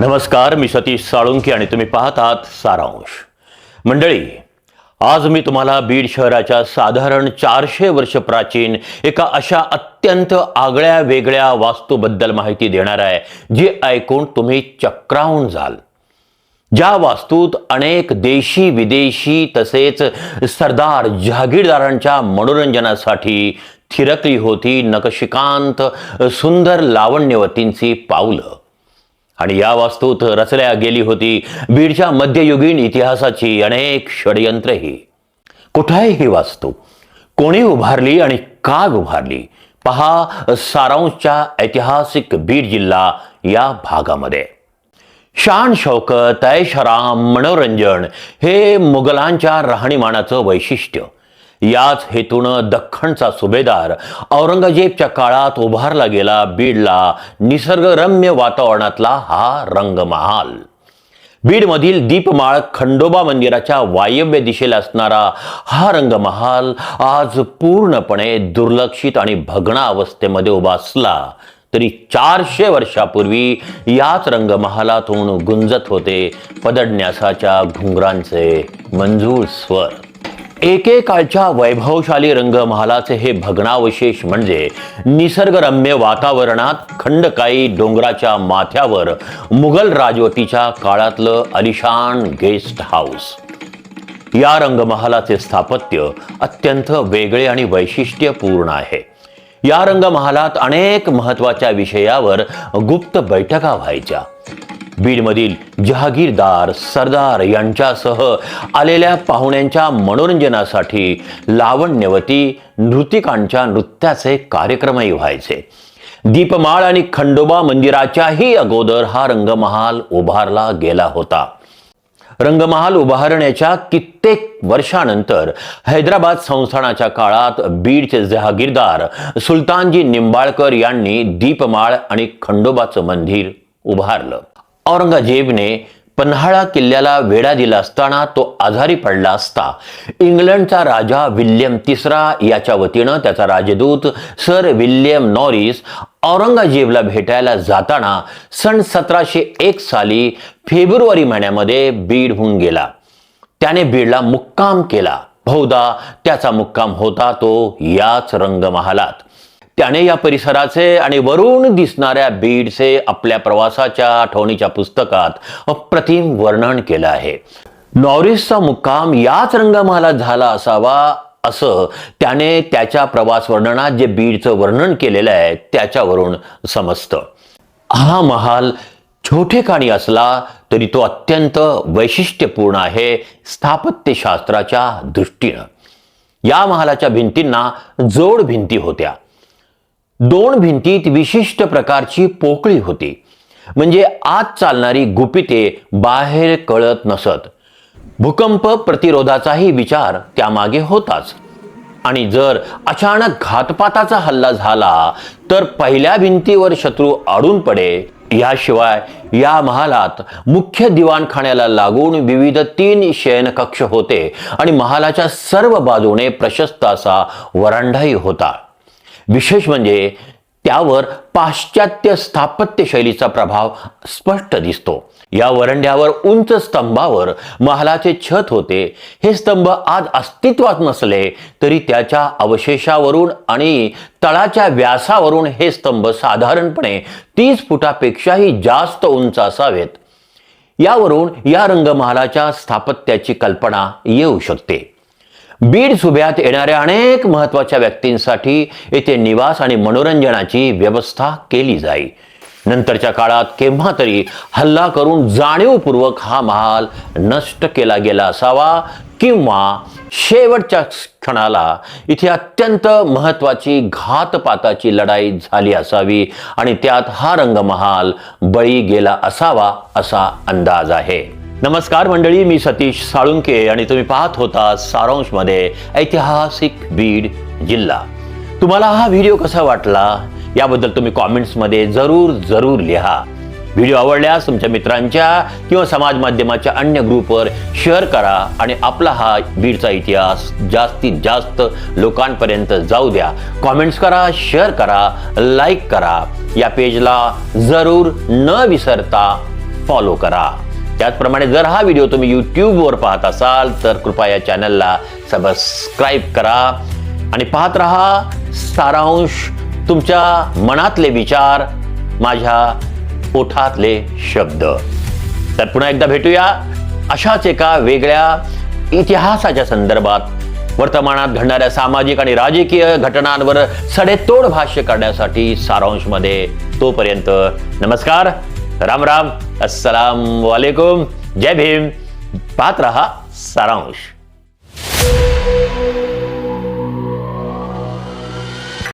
नमस्कार, मी सतीश साळुंखे आणि तुम्ही पाहत आहात सारांश. मंडळी, आज मी तुम्हाला बीड शहराच्या साधारण 400 वर्ष प्राचीन एका अशा अत्यंत आगळ्या वेगळ्या वास्तूबद्दल माहिती देणार आहे जी ऐकून तुम्ही चक्रावून जाल. ज्या वास्तूत अनेक देशी विदेशी तसेच सरदार जहागीरदारांच्या मनोरंजनासाठी थिरकली होती नकशिकांत सुंदर लावण्यवतींची पावलं. आणि या वास्तूत रचल्या गेली होती बीडच्या मध्ययुगीन इतिहासाची अनेक षडयंत्रही. कुठे आहे ही वास्तू, कोणी उभारली आणि का उभारली, पहा सारांशच्या ऐतिहासिक बीड जिल्हा या भागामध्ये. शान शौकत, ऐशआराम, मनोरंजन हे मुघलांच्या राहणीमानाचं वैशिष्ट्य. याच हेतून दख्खनचा सुभेदार औरंगजेबच्या काळात उभारला गेला बीडला निसर्गरम्य वातावरणातला हा रंगमहाल. बीडमधील दीपमाळ खंडोबा मंदिराच्या वायव्य दिशेला असणारा हा रंगमहाल आज पूर्णपणे दुर्लक्षित आणि भग्न अवस्थेमध्ये उभा असला तरी 400 वर्षापूर्वी याच रंगमहालातून गुंजत होते पदडण्यासाच्या घुंगरांचे मंजूळ स्वर. एकेकाळच्या वैभवशाली रंगमहालाचे हे भग्नावशेष म्हणजे निसर्गरम्य वातावरणात खंडकाई डोंगराच्या माथ्यावर मुघल राजवटीच्या काळातलं अलिशान गेस्ट हाऊस. या रंगमहालाचे स्थापत्य अत्यंत वेगळे आणि वैशिष्ट्यपूर्ण आहे. या रंगमहालात अनेक महत्त्वाच्या विषयावर गुप्त बैठका व्हायच्या. बीडमधील जहागीरदार, सरदार यांच्यासह आलेल्या पाहुण्यांच्या मनोरंजनासाठी लावण्यवती नृतिकांच्या नृत्याचे कार्यक्रमही व्हायचे. दीपमाळ आणि खंडोबा मंदिराच्याही अगोदर हा रंगमहाल उभारला गेला होता. रंगमहाल उभारण्याच्या कित्येक वर्षानंतर हैदराबाद संस्थानाच्या काळात बीडचे जहागीरदार सुलतानजी निंबाळकर यांनी दीपमाळ आणि खंडोबाचं मंदिर उभारलं. औरंगजेबने पन्हाळा किल्ल्याला वेढा दिला असताना तो आजारी पडला असता इंग्लंडचा राजा विल्यम तिसरा याच्या वतीनं त्याचा राजदूत सर विल्यम नॉरिस औरंगजेबला भेटायला जाताना सन 1701 साली फेब्रुवारी महिन्यामध्ये बीडहून गेला. त्याने बीडला मुक्काम केला. बहुधा त्याचा मुक्काम होता तो याच रंगमहालात. त्याने या परिसराचे आणि वरून दिसणाऱ्या बीडचे आपल्या प्रवासाच्या आठवणीच्या पुस्तकात अप्रतिम वर्णन केलं आहे. नॉरिसचा मुक्काम याच रंगमहालात झाला असावा असं त्याने त्याच्या प्रवास वर्णनात जे बीडचं वर्णन केलेलं आहे त्याच्यावरून समजतं. हा महाल छोटेखानी असला तरी तो अत्यंत वैशिष्ट्यपूर्ण आहे स्थापत्यशास्त्राच्या दृष्टीनं. या महालाच्या भिंतींना जोड भिंती होत्या. 2 भिंतीत विशिष्ट प्रकारची पोकळी होती, म्हणजे आत चालणारी गुपिते बाहेर कळत नसत. भूकंप प्रतिरोधाचाही विचार त्यामागे होताच. आणि जर अचानक घातपाताचा हल्ला झाला तर पहिल्या भिंतीवर शत्रू अडून पडे. याशिवाय या महालात मुख्य दिवाणखान्याला लागून विविध 3 शयनकक्ष होते आणि महालाच्या सर्व बाजूने प्रशस्त असा वरांडाही होता. विशेष म्हणजे त्यावर पाश्चात्य स्थापत्य शैलीचा प्रभाव स्पष्ट दिसतो. या वरंड्यावर उंच स्तंभावर महालाचे छत होते. हे स्तंभ आज अस्तित्वात नसले तरी त्याच्या अवशेषावरून आणि तळाच्या व्यासावरून हे स्तंभ साधारणपणे 30 फुटापेक्षाही जास्त उंच असावेत. यावरून या रंगमहालाच्या स्थापत्याची कल्पना येऊ शकते. बीड सुभ्यात येणाऱ्या अनेक महत्त्वाच्या व्यक्तींसाठी येथे निवास आणि मनोरंजनाची व्यवस्था केली जाई. नंतरच्या काळात केव्हा तरी हल्ला करून जाणीवपूर्वक हा महाल नष्ट केला गेला असावा किंवा शेवटच्या क्षणाला इथे अत्यंत महत्त्वाची घातपाताची लढाई झाली असावी आणि त्यात हा रंगमहाल बळी गेला असावा असा अंदाज आहे. नमस्कार मंडळी, मी सतीश साळुंखे आणि तुम्ही पाहत होता सारांशमध्ये ऐतिहासिक बीड जिल्हा. तुम्हाला हा व्हिडिओ कसा वाटला याबद्दल तुम्ही कॉमेंट्समध्ये जरूर लिहा. व्हिडिओ आवडल्यास तुमच्या मित्रांच्या किंवा समाज माध्यमाच्या अन्य ग्रुपवर शेअर करा आणि आपला हा बीडचा इतिहास जास्तीत जास्त लोकांपर्यंत जाऊ द्या. कॉमेंट्स करा, शेअर करा, लाईक करा. या पेजला जरूर न विसरता फॉलो करा. त्याचप्रमाणे जर हा व्हिडिओ तुम्ही यूट्यूबवर पाहत असाल तर कृपया या चॅनलला सबस्क्राईब करा आणि पाहत रहा सारांश, तुमच्या मनातले विचार, माझ्या ओठातले शब्द. तर पुन्हा एकदा भेटूया अशाच एका वेगळ्या इतिहासाच्या संदर्भात, वर्तमानात घडणाऱ्या सामाजिक आणि राजकीय घटनांवर सडेतोड भाष्य करण्यासाठी सारांशमध्ये. तोपर्यंत नमस्कार, राम राम, अस्सलाम वालेकुम, जय भीम. पाहत रहा सारांश.